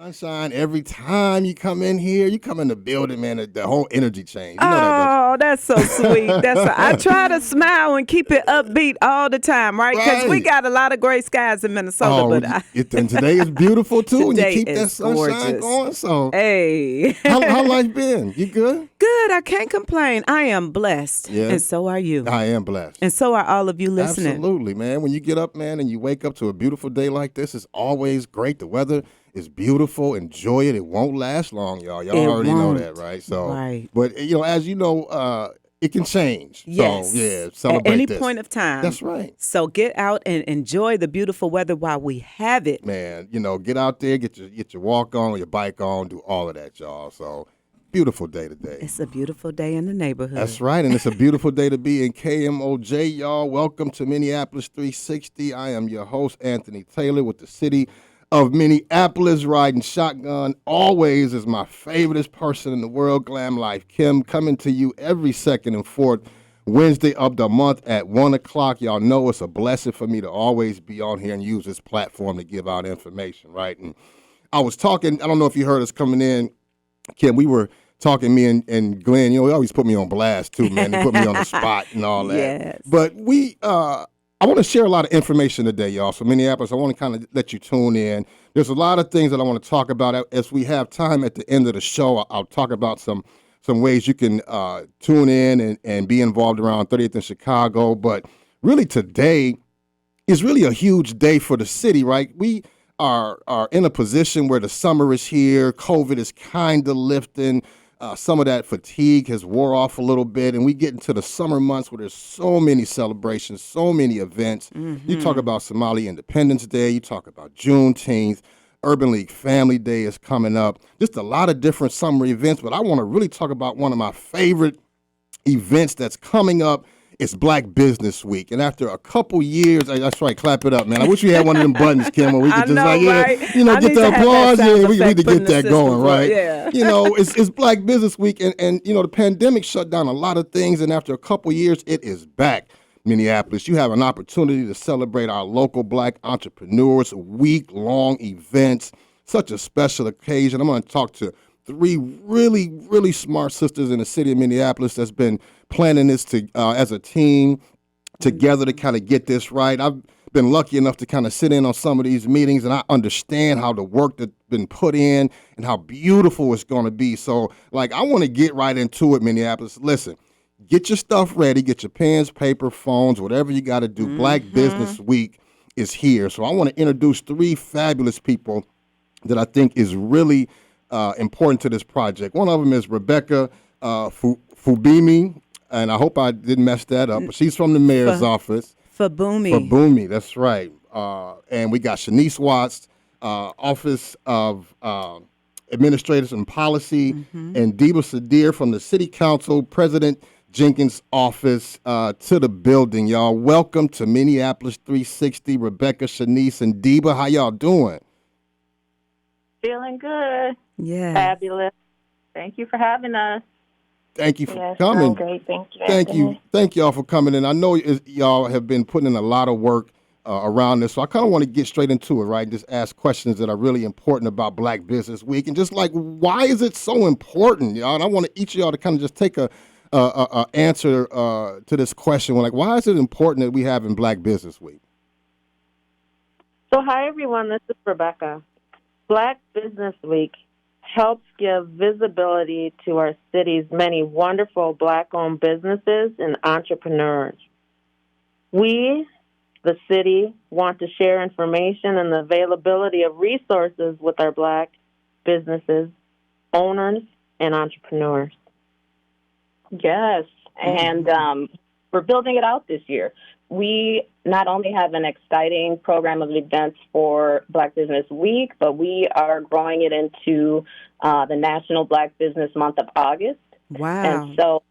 Sunshine, every time you come in here, you come in the building, man, the whole energy change. You know that, Oh, that's so sweet. I try to smile and keep it upbeat all the time, right? Because we right? got a lot of gray skies in Minnesota, Oh, but and today is beautiful too, and you today keep that is sunshine gorgeous. going. So, Hey. how life been? You good? Good. I can't complain. I am blessed. Yeah, And so are you. I am blessed. And so are all of you listening. Absolutely, man. When you get up, man, and you wake up to a beautiful day like this, it's always great. The weather is beautiful. Enjoy it. It won't last long, y'all. Y'all It already know that, won't. right? So, Right. but as you know, it can change. So, Yes. yeah, At any celebrate this. point of time. That's right, So get out and enjoy the beautiful weather while we have it. man. Get out there, get your walk on, your bike on, do all of that, y'all. So, beautiful day today. It's a beautiful day in the neighborhood. That's right, and it's a beautiful day to be in KMOJ, y'all. Welcome to Minneapolis 360. I am your host, Anthony Taylor, with the city of Minneapolis, riding shotgun. Always is my favoriteest person in the world, Glam Life Kim, coming to you every second and fourth Wednesday of the month at 1 o'clock. Y'all know it's a blessing for me to always be on here and use this platform to give out information, right? And I was talking, I don't know if you heard us coming in, Kim, we were talking, me and Glenn, he always put me on blast too, man. He put me on the spot and all that. Yes. But I want to share a lot of information today, y'all. So Minneapolis, I want to kind of let you tune in. There's a lot of things that I want to talk about. As we have time at the end of the show, I'll talk about some ways you can tune in and be involved around 30th in Chicago. But really today is really a huge day for the city, right? We are in a position where the summer is here. COVID is kind of lifting. Some of that fatigue has wore off a little bit, and we get into the summer months where there's so many celebrations, so many events. You talk about Somali Independence Day, you talk about Juneteenth, Urban League Family Day is coming up. Just a lot of different summer events, but I want to really talk about one of my favorite events that's coming up. It's Black Business Week, and after a couple years, that's right, clap it up, man. I wish we had one of them buttons, Kim, where we could I know, right? I get need the to have that applause. sound Yeah, we effect could put in get the that system going, for it, right? yeah. It's Black Business Week, and the pandemic shut down a lot of things, and after a couple years, it is back. Minneapolis, you have an opportunity to celebrate our local Black entrepreneurs, week-long events, such a special occasion. I'm going to talk to three really, really smart sisters in the city of Minneapolis that's been planning this as a team together to kind of get this right. I've been lucky enough to kind of sit in on some of these meetings, and I understand how the work that's been put in and how beautiful it's going to be. So, I want to get right into it, Minneapolis. Listen, get your stuff ready. Get your pens, paper, phones, whatever you got to do. Black Business Week is here. So I want to introduce three fabulous people that I think is really important to this project. One of them is Rebecca Fubimi, and I hope I didn't mess that up, but she's from the mayor's office. Fabumi, that's right. And we got Shanice Watts, Office of Administrators and Policy, and Deba Sadir from the City Council, President Jenkins' office, to the building, y'all. Welcome to Minneapolis 360, Rebecca, Shanice, and Deba. How y'all doing? Feeling good. yeah. Fabulous. Thank you for having us. Thank you for Yes, coming. great. Thank you. Thank you. Thank y'all for coming in. I know y'all have been putting in a lot of work around this, so I kind of want to get straight into it, right? Just ask questions that are really important about Black Business Week, and just why is it so important, y'all? And I want each of y'all to kind of just take a answer to this question. Why is it important that we have in Black Business Week? So, hi, everyone. This is Rebecca. Black Business Week helps give visibility to our city's many wonderful Black-owned businesses and entrepreneurs. We, the city, want to share information and the availability of resources with our Black businesses, owners, and entrepreneurs. Yes, and we're building it out this year. We not only have an exciting program of events for Black Business Week, but we are growing it into the National Black Business Month of August. Wow. And so,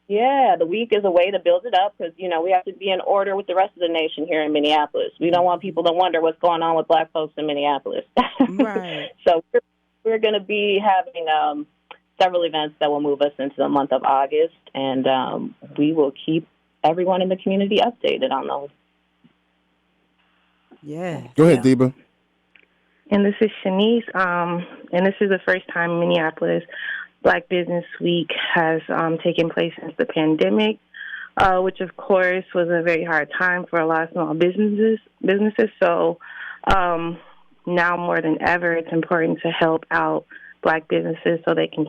the week is a way to build it up because, we have to be in order with the rest of the nation here in Minneapolis. We don't want people to wonder what's going on with Black folks in Minneapolis. Right. So we're going to be having several events that will move us into the month of August, and we will keep everyone in the community updated on those. Yeah. Go ahead, Deba. And this is Shanice. And this is the first time Minneapolis Black Business Week has taken place since the pandemic, which of course was a very hard time for a lot of small businesses. So now more than ever, it's important to help out Black businesses so they can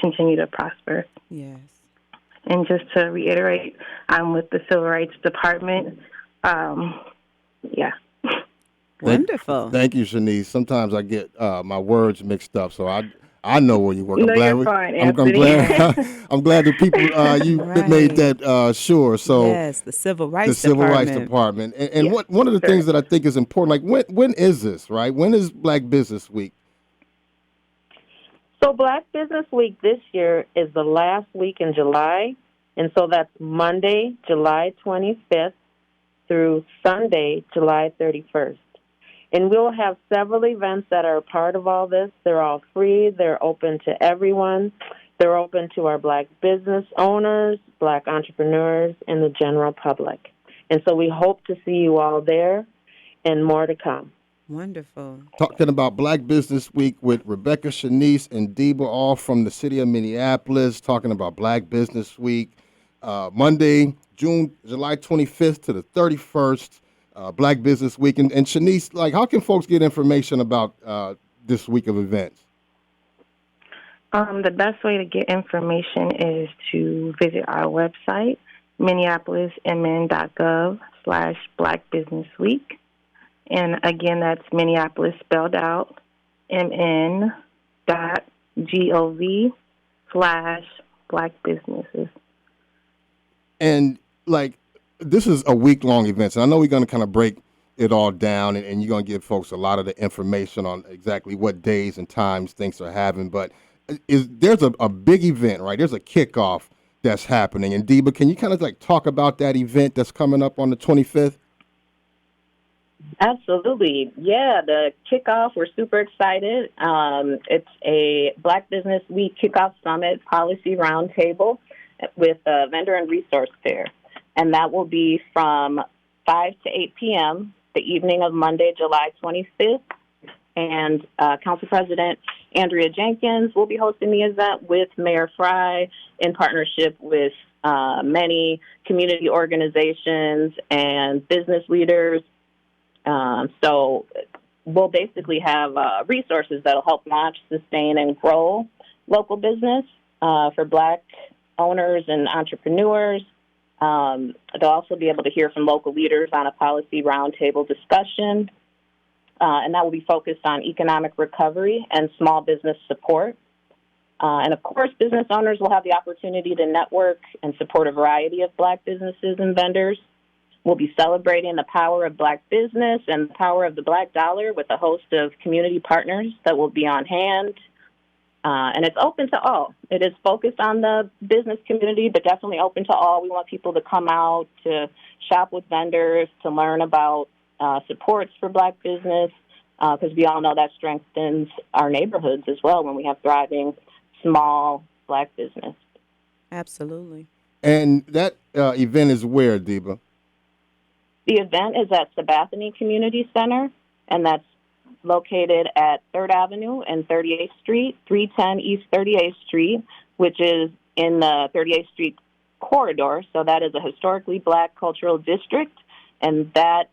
continue to prosper. Yes. And just to reiterate, I'm with the Civil Rights Department. Yeah. Wonderful. Thank you, Shanice. Sometimes I get my words mixed up, so I know where you work. No, you're fine, I'm Anthony. glad. I'm glad the people you Right. made that sure. So Yes, the Civil Rights the Civil Rights Department. Department, and Yes, one of the sure. things that I think is important, like when is this, right? When is Black Business Week? So Black Business Week this year is the last week in July, and so that's Monday, July 25th through Sunday, July 31st. And we'll have several events that are a part of all this. They're all free. They're open to everyone. They're open to our Black business owners, Black entrepreneurs, and the general public. And so we hope to see you all there and more to come. Wonderful. Talking about Black Business Week with Rebecca, Shanice, and Deba, all from the city of Minneapolis, talking about Black Business Week. Monday, July 25th to the 31st, Black Business Week. And Shanice, like, how can folks get information about this week of events? The best way to get information is to visit our website, minneapolismn.gov/Black Business Week. And again, that's Minneapolis spelled out, mn.gov/Black Businesses. And like, this is a week-long event, so I know we're going to kind of break it all down, and you're going to give folks a lot of the information on exactly what days and times things are having. But there's a big event, right? There's a kickoff that's happening. And Deba, can you kind of like talk about that event that's coming up on the 25th? Absolutely. Yeah, the kickoff, we're super excited. It's a Black Business Week Kickoff Summit Policy Roundtable with a vendor and resource fair. And that will be from 5 to 8 p.m. the evening of Monday, July 25th. And Council President Andrea Jenkins will be hosting the event with Mayor Fry in partnership with many community organizations and business leaders. So we'll basically have resources that will help launch, sustain, and grow local business for Black owners and entrepreneurs. They'll also be able to hear from local leaders on a policy roundtable discussion. And that will be focused on economic recovery and small business support. And of course, business owners will have the opportunity to network and support a variety of Black businesses and vendors. We'll be celebrating the power of Black business and the power of the Black dollar with a host of community partners that will be on hand. And it's open to all. It is focused on the business community, but definitely open to all. We want people to come out to shop with vendors, to learn about supports for Black business, because we all know that strengthens our neighborhoods as well when we have thriving small Black business. Absolutely. And that event is where, Deba? The event is at Sabathani Community Center, and that's located at 3rd Avenue and 38th Street, 310 East 38th Street, which is in the 38th Street corridor. So that is a historically Black cultural district, and that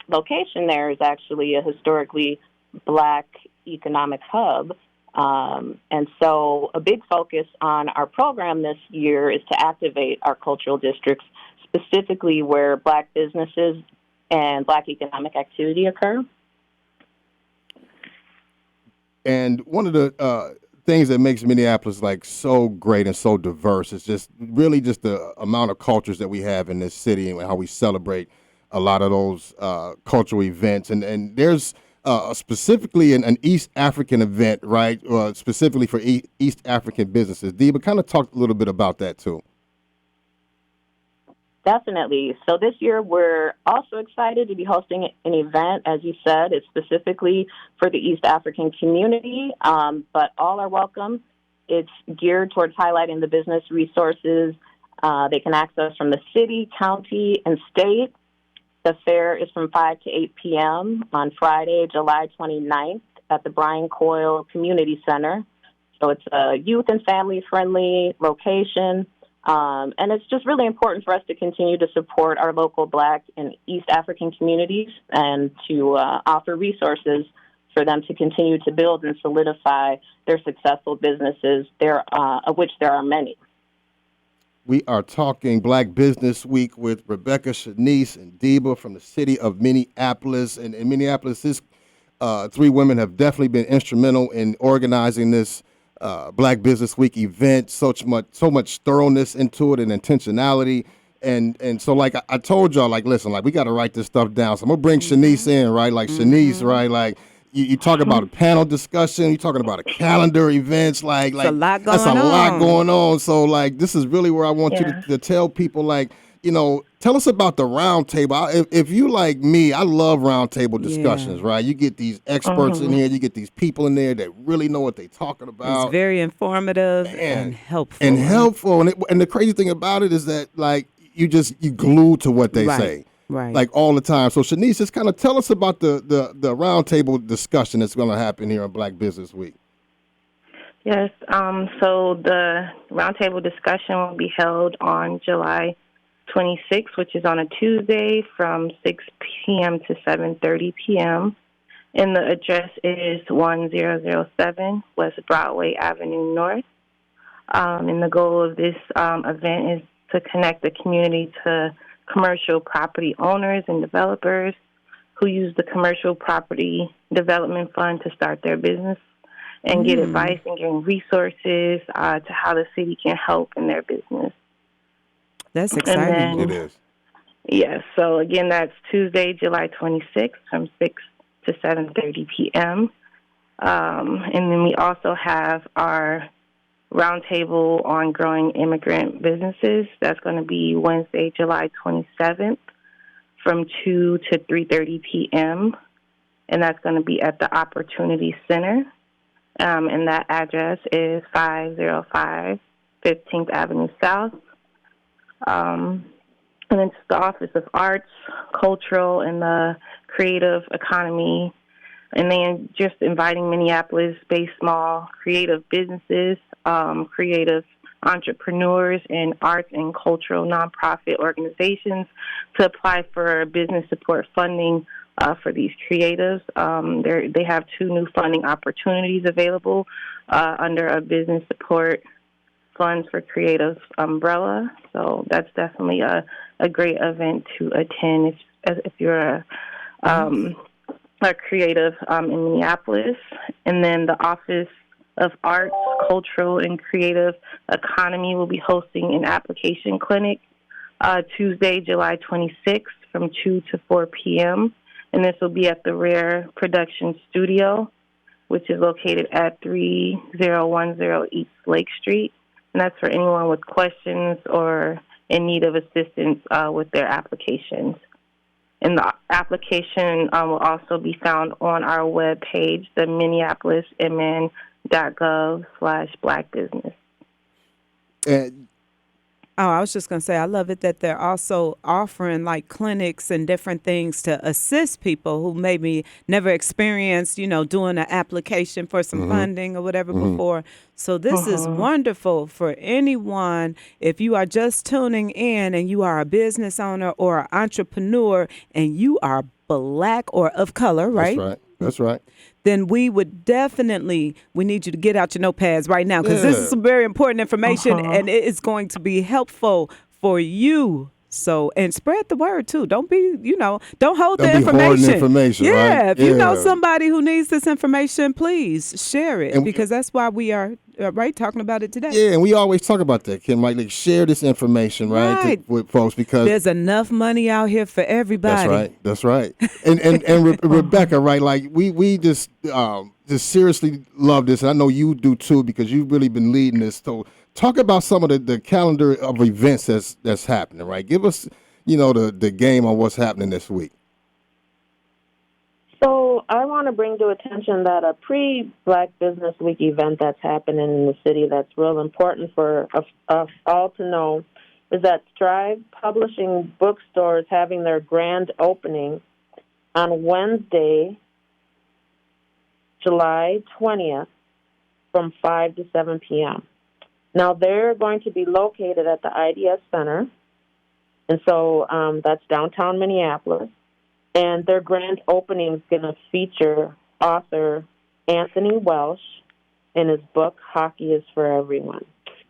location there is actually a historically Black economic hub. And so a big focus on our program this year is to activate our cultural districts, specifically where Black businesses and Black economic activity occur. And one of the things that makes Minneapolis like so great and so diverse is just really just the amount of cultures that we have in this city and how we celebrate a lot of those cultural events. And there's specifically an East African event, right, specifically for East African businesses. Deba, kind of talk a little bit about that too. Definitely. So this year we're also excited to be hosting an event. As you said, it's specifically for the East African community, but all are welcome. It's geared towards highlighting the business resources they can access from the city, county, and state. The fair is from 5 to 8 p.m. on Friday, July 29th at the Brian Coyle Community Center. So it's a youth and family-friendly location. And it's just really important for us to continue to support our local Black and East African communities and to offer resources for them to continue to build and solidify their successful businesses, of which there are many. We are talking Black Business Week with Rebecca, Shanice, and Deba from the city of Minneapolis. And in Minneapolis, these three women have definitely been instrumental in organizing this Black Business Week event. So much thoroughness into it and intentionality. And so, like I told y'all, like, listen, like, we got to write this stuff down. So I'm gonna bring Shanice in, right? Like, Shanice, right? Like, you talk about a panel discussion, you're talking about a calendar events, like That's a lot going on. So, like, this is really where I want you to tell people, like, tell us about the roundtable. If you like me, I love roundtable discussions, right? You get these experts in here, you get these people in there that really know what they're talking about. It's very informative and helpful. And the crazy thing about it is that, like, you glue to what they say. Right. Like, all the time. So, Shanice, just kind of tell us about the roundtable discussion that's going to happen here on Black Business Week. Yes. So the roundtable discussion will be held on July 26th, which is on a Tuesday from 6 p.m. to 7:30 p.m. And the address is 1007 West Broadway Avenue North. And the goal of this event is to connect the community to commercial property owners and developers who use the Commercial Property Development Fund to start their business and get advice and gain resources to how the city can help in their business. That's exciting. It is. Yes. So, again, that's Tuesday, July 26th from 6 to 7:30 p.m. And then we also have our roundtable on growing immigrant businesses. That's going to be Wednesday, July 27th from 2 to 3:30 p.m. And that's going to be at the Opportunity Center. And that address is 505 15th Avenue South. And it's the Office of Arts, Cultural, and the Creative Economy. And then just inviting Minneapolis-based small creative businesses, creative entrepreneurs, and arts and cultural nonprofit organizations to apply for business support funding for these creatives. They have 2 new funding opportunities available under a business support funds for creative umbrella. So that's definitely a great event to attend if you're a creative in Minneapolis. And then the Office of Arts, Cultural, and Creative Economy will be hosting an application clinic Tuesday, July 26th from 2 to 4 p.m. And this will be at the Rare Production Studio, which is located at 3010 East Lake Street. And that's for anyone with questions or in need of assistance with their applications. And the application will also be found on our webpage, the minneapolismn.gov/Black Business. I was just going to say, I love it that they're also offering like clinics and different things to assist people who maybe never experienced, doing an application for some funding or whatever before. So this is wonderful for anyone. If you are just tuning in and you are a business owner or an entrepreneur and you are Black or of color, right? That's right. Then we need you to get out your notepads right now because this is some very important information and it is going to be helpful for you. So, and spread the word too. Don't be, don't hold the information. Yeah. Right? If you know somebody who needs this information, please share it because that's why we are talking about it today. Yeah, and we always talk about that, Kim. Like share this information, right, with folks because there's enough money out here for everybody. That's right. And Rebecca, right? Like we just seriously love this, and I know you do too because you've really been leading this. So talk about some of the calendar of events that's happening, right? Give us, the game on what's happening this week. So I want to bring to attention that a pre-Black Business Week event that's happening in the city that's real important for us all to know is that Strive Publishing Bookstore is having their grand opening on Wednesday, July 20th, from 5 to 7 p.m. Now, they're going to be located at the IDS Center, and so that's downtown Minneapolis. And their grand opening is going to feature author Anthony Welsh in his book, Hockey is for Everyone.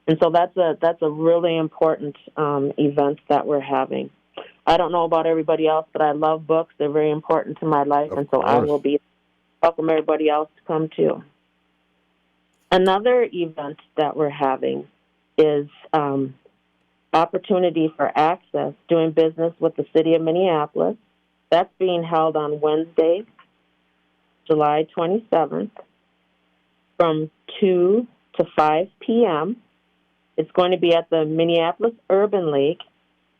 And so that's a really important event that we're having. I don't know about everybody else, but I love books. They're very important to my life, and so I will be welcome everybody else to come too. Another event that we're having is Opportunity for Access, doing business with the City of Minneapolis. That's being held on Wednesday, July 27th, from 2 to 5 p.m. It's going to be at the Minneapolis Urban League.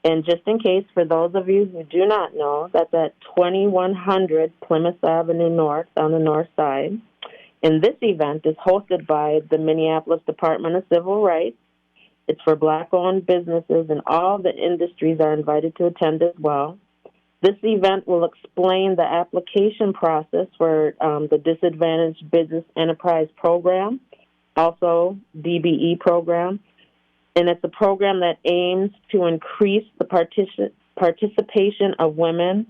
And just in case, for those of you who do not know, that's at 2100 Plymouth Avenue North on the north side. And this event is hosted by the Minneapolis Department of Civil Rights. It's for Black-owned businesses, and all the industries are invited to attend as well. This event will explain the application process for the Disadvantaged Business Enterprise Program, also DBE program. And it's a program that aims to increase the participation of women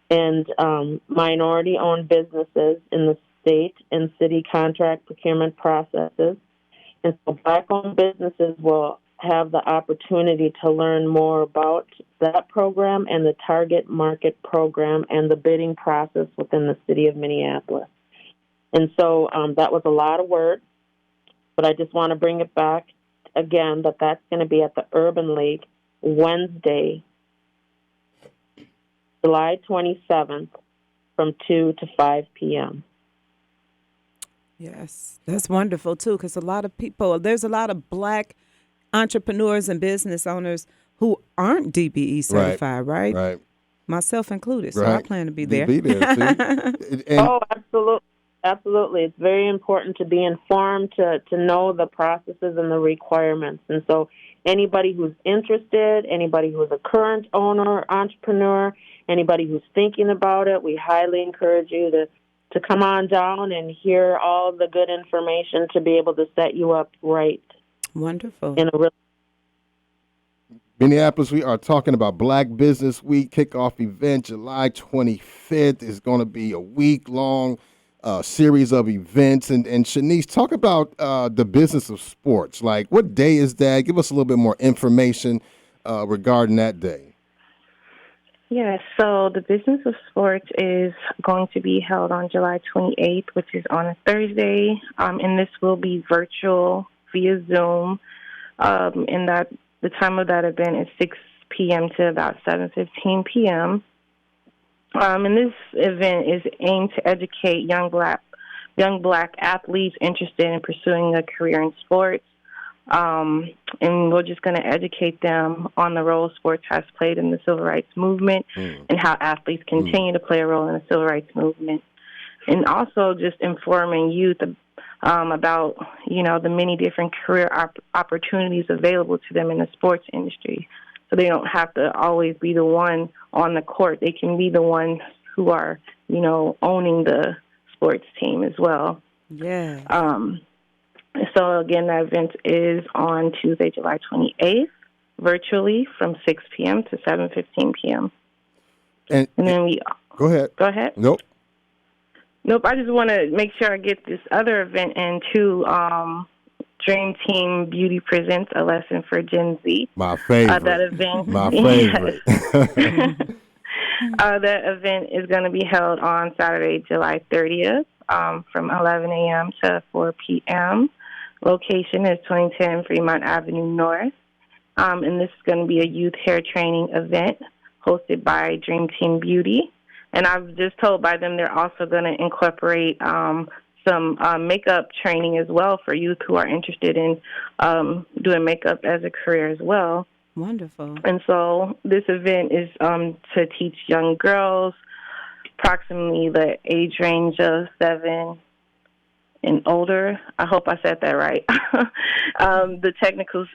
and minority-owned businesses in the state and city contract procurement processes. And so Black-owned businesses will have the opportunity to learn more about that program and the target market program and the bidding process within the city of Minneapolis. And so that was a lot of work, but I just want to bring it back again that that's going to be at the Urban League Wednesday, July 27th from 2 to 5 p.m. Yes, that's wonderful too, because there's a lot of Black entrepreneurs and business owners who aren't DBE certified, right? Right. Myself included, so I plan to be there. Be there, see? Oh, absolutely. Absolutely. It's very important to be informed, to know the processes and the requirements. And so anybody who's interested, anybody who's a current owner, entrepreneur, anybody who's thinking about it, we highly encourage you to come on down and hear all the good information to be able to set you up right. Wonderful. In a real Minneapolis, we are talking about Black Business Week kickoff event. July 25th is going to be a week-long series of events. And Shanice, talk about the business of sports. Like, what day is that? Give us a little bit more information regarding that day. Yes, so the Business of Sports is going to be held on July 28th, which is on a Thursday, and this will be virtual via Zoom, and that the time of that event is 6 p.m. to about 7:15 p.m. And this event is aimed to educate young black athletes interested in pursuing a career in sports. And we're just going to educate them on the role sports has played in the civil rights movement and how athletes continue to play a role in the civil rights movement. And also just informing youth about, the many different career opportunities available to them in the sports industry. So they don't have to always be the one on the court. They can be the ones who are, owning the sports team as well. Yeah. So, again, that event is on Tuesday, July 28th, virtually from 6 p.m. to 7:15 p.m. And then we... Go ahead. Go ahead. Nope, I just want to make sure I get this other event in, too. Dream Team Beauty presents A Lesson for Gen Z. My favorite. That event. My favorite. That event is going to be held on Saturday, July 30th, from 11 a.m. to 4 p.m. Location is 2010 Fremont Avenue North. And this is going to be a youth hair training event hosted by Dream Team Beauty. And I've just told by them they're also going to incorporate some makeup training as well for youth who are interested in doing makeup as a career as well. Wonderful. And so this event is to teach young girls, approximately the age range of 7 and older. I hope I said that right. The technical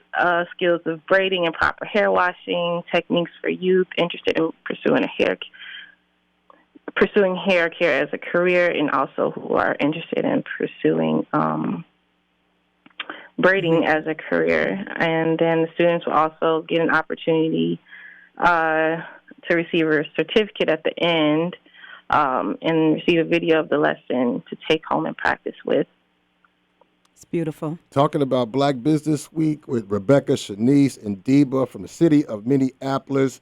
skills of braiding and proper hair washing, techniques for youth interested in pursuing hair care as a career, and also who are interested in pursuing braiding as a career. And then the students will also get an opportunity to receive a certificate at the end and receive a video of the lesson to take home and practice with. It's beautiful. Talking about Black Business Week with Rebecca, Shanice, and Deba from the city of Minneapolis.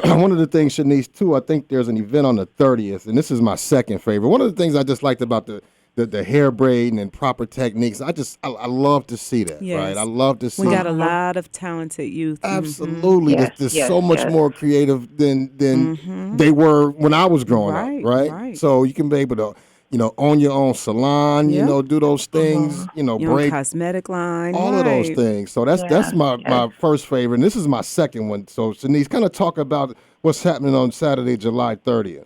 One of the things, Shanice, too, I think there's an event on the 30th, and this is my second favorite. One of the things I just liked about the hair braiding and proper techniques, I love to see that, Yes. right? I love to see. We got a lot of talented youth. Absolutely. Yes, There's so much more creative than they were when I was growing up, right? So you can be able to, own your own salon, do those things, Your braid, cosmetic line. all of those things. So that's my first favorite. And this is my second one. So Shanice, kind of talk about what's happening on Saturday, July 30th.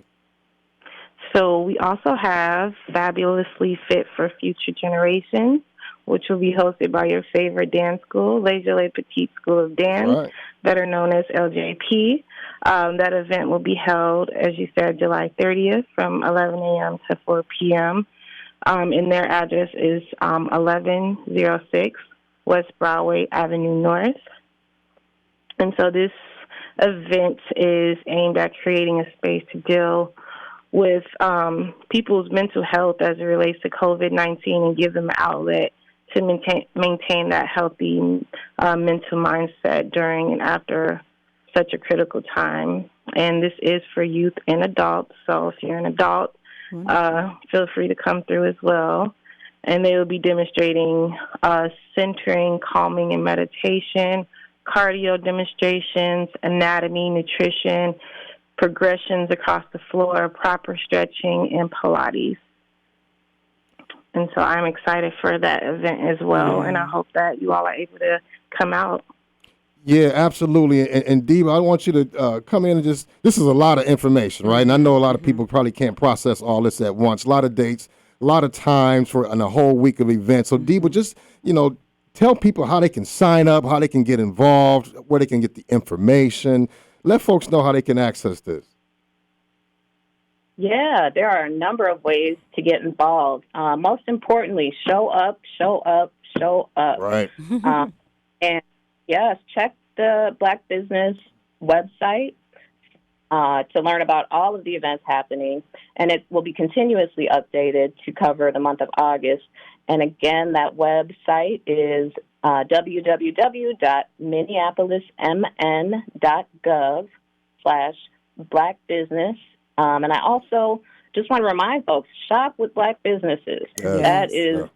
So we also have Fabulously Fit for Future Generations, which will be hosted by your favorite dance school, Les Jolie Petite School of Dance, better known as LJP. That event will be held, as you said, July 30th from 11 a.m. to 4 p.m. And their address is 1106 West Broadway Avenue North. And so this event is aimed at creating a space to deal with people's mental health as it relates to COVID-19 and give them an outlet to maintain that healthy mental mindset during and after such a critical time. And this is for youth and adults. So if you're an adult, feel free to come through as well. And they will be demonstrating centering, calming, and meditation, cardio demonstrations, anatomy, nutrition, progressions across the floor, proper stretching, and Pilates. And so I'm excited for that event as well, and I hope that you all are able to come out. Yeah, absolutely. And Deba, I want you to come in and this is a lot of information, right? And I know a lot of people probably can't process all this at once. A lot of dates, a lot of times for a whole week of events. So Deba, just, tell people how they can sign up, how they can get involved, where they can get the information. Let folks know how they can access this. Yeah, there are a number of ways to get involved. Most importantly, show up, show up, show up. Right. And yes, check the Black Business website to learn about all of the events happening. And it will be continuously updated to cover the month of August. And again, that website is www.minneapolismn.gov/Black Business. And I also just want to remind folks, shop with Black businesses. Yes. That is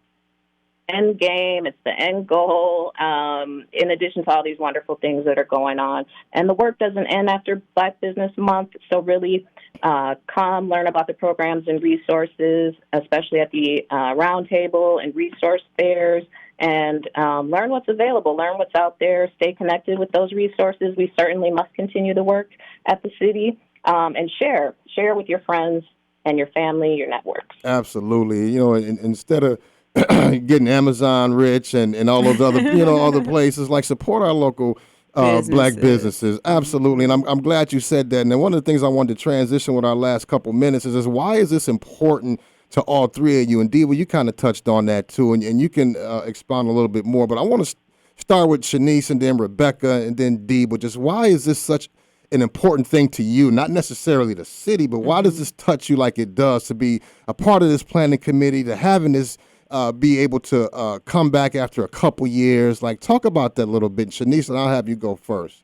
end game. It's the end goal, in addition to all these wonderful things that are going on. And the work doesn't end after Black Business Month. So really come learn about the programs and resources, especially at the roundtable and resource fairs, and learn what's available, learn what's out there, stay connected with those resources. We certainly must continue the work at the city, and share with your friends and your family, your networks. Absolutely. Instead of getting Amazon rich and all those other, other places, like support our local Black businesses. Absolutely. And I'm glad you said that. And then one of the things I wanted to transition with our last couple minutes is why is this important to all three of you? And Deba, you kind of touched on that too, and you can expound a little bit more. But I want to start with Shanice and then Rebecca and then Deba. Just why is this such an important thing to you? Not necessarily the city, but why does this touch you like it does to be a part of this planning committee, to having this be able to come back after a couple years? Like, talk about that a little bit. Shanice, and I'll have you go first.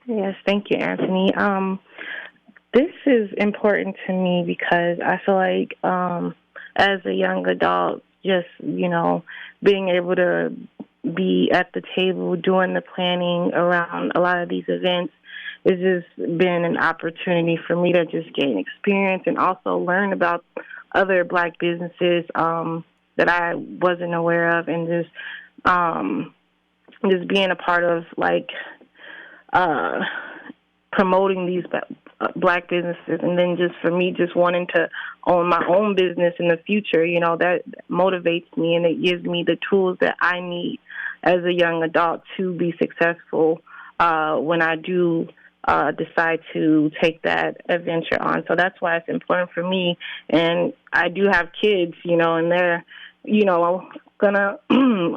Yes, thank you, Anthony. This is important to me because I feel like as a young adult, just, being able to be at the table doing the planning around a lot of these events has just been an opportunity for me to just gain experience and also learn about other Black businesses that I wasn't aware of, and just being a part of promoting these Black businesses, and then just for me just wanting to own my own business in the future, that motivates me, and it gives me the tools that I need as a young adult to be successful when I do decide to take that adventure on. So that's why it's important for me. And I do have kids, and they're, gonna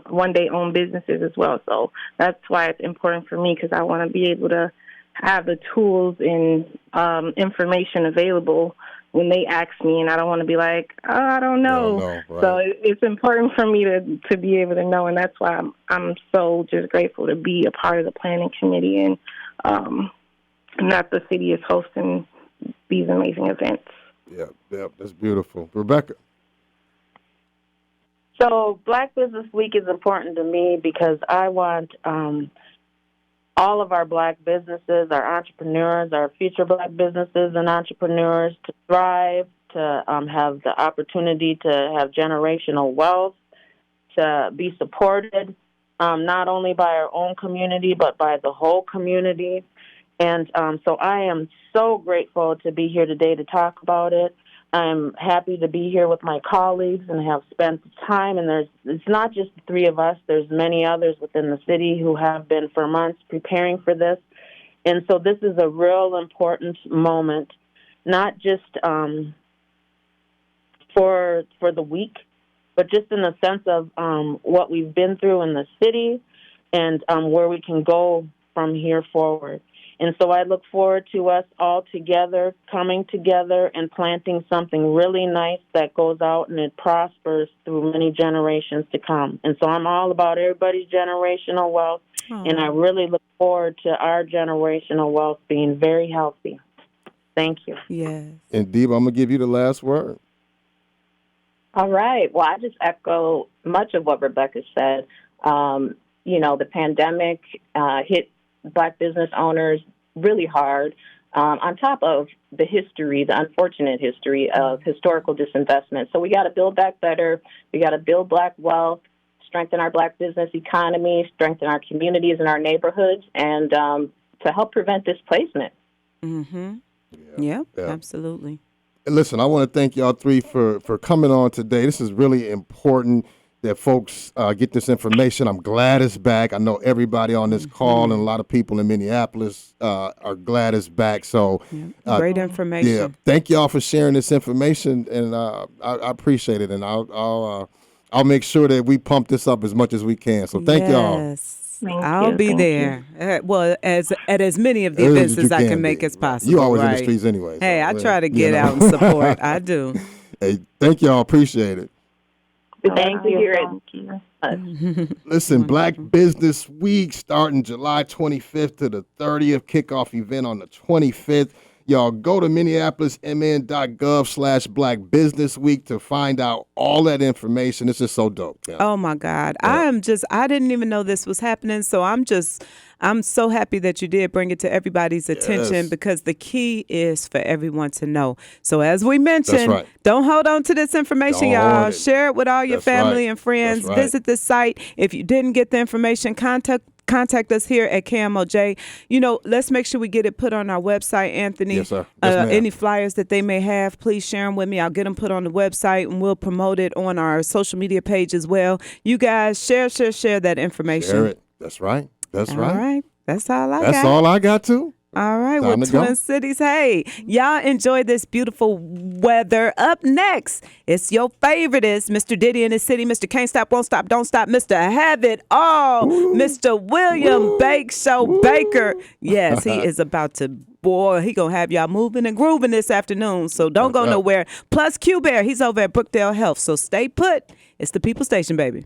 one day own businesses as well. So that's why it's important for me, because I want to be able to have the tools and information available when they ask me, and I don't want to be like, oh, I don't know. Right. So it's important for me to be able to know, and that's why I'm so just grateful to be a part of the planning committee, and that the city is hosting these amazing events. Yeah, that's beautiful. Rebecca. So Black Business Week is important to me because I want all of our Black businesses, our entrepreneurs, our future Black businesses and entrepreneurs to thrive, to have the opportunity to have generational wealth, to be supported not only by our own community but by the whole community. And so I am so grateful to be here today to talk about it. I'm happy to be here with my colleagues and have spent time. And it's not just the three of us. There's many others within the city who have been for months preparing for this. And so this is a real important moment, not just for the week, but just in the sense of what we've been through in the city and where we can go from here forward. And so I look forward to us all together, coming together and planting something really nice that goes out and it prospers through many generations to come. And so I'm all about everybody's generational wealth, and I really look forward to our generational wealth being very healthy. Thank you. Yes. And Deba, I'm going to give you the last word. All right. Well, I just echo much of what Rebecca said. The pandemic hit Black business owners really hard, on top of the unfortunate history of historical disinvestment. So we got to build back better. We got to build Black wealth, strengthen our Black business economy, strengthen our communities and our neighborhoods, and to help prevent displacement. Mm-hmm. Yeah, absolutely. And listen, I want to thank y'all three for coming on today. This is really important that folks get this information. I'm glad it's back. I know everybody on this call and a lot of people in Minneapolis are glad it's back. So great information. Yeah, thank y'all for sharing this information, and I appreciate it. And I'll make sure that we pump this up as much as we can. So thank y'all. I'll be there. At as many of the events as I can make as possible. You always in the streets anyway. Hey, I try to get out and support. I do. Hey, thank y'all. Appreciate it. Thank you. Listen, Black Business Week starting July 25th to the 30th. Kickoff event on the 25th. Y'all go to minneapolismn.gov/Black Business Week to find out all that information. It's just so dope. Yeah. Oh my God. Yeah. I didn't even know this was happening. So I'm so happy that you did bring it to everybody's attention, because the key is for everyone to know. So as we mentioned, don't hold on to this information, y'all. Share it with all your family and friends. Visit the site. If you didn't get the information, contact us here at KMOJ. Let's make sure we get it put on our website, Anthony. Yes, sir. Yes, any flyers that they may have, please share them with me. I'll get them put on the website, and we'll promote it on our social media page as well. You guys share that information. Share it. That's right. That's right. All right. That's all I got. That's all I got too. All right, well, Twin Cities, hey, y'all enjoy this beautiful weather. Up next, it's your favorite, is Mr. Diddy and his city, Mr. Can't Stop, Won't Stop, Don't Stop, Mr. Have It All, Mr. William Bake Show Baker. Yes, he is about to, he going to have y'all moving and grooving this afternoon, so don't go nowhere. Plus, Q Bear, he's over at Brookdale Health, so stay put. It's the People Station, baby.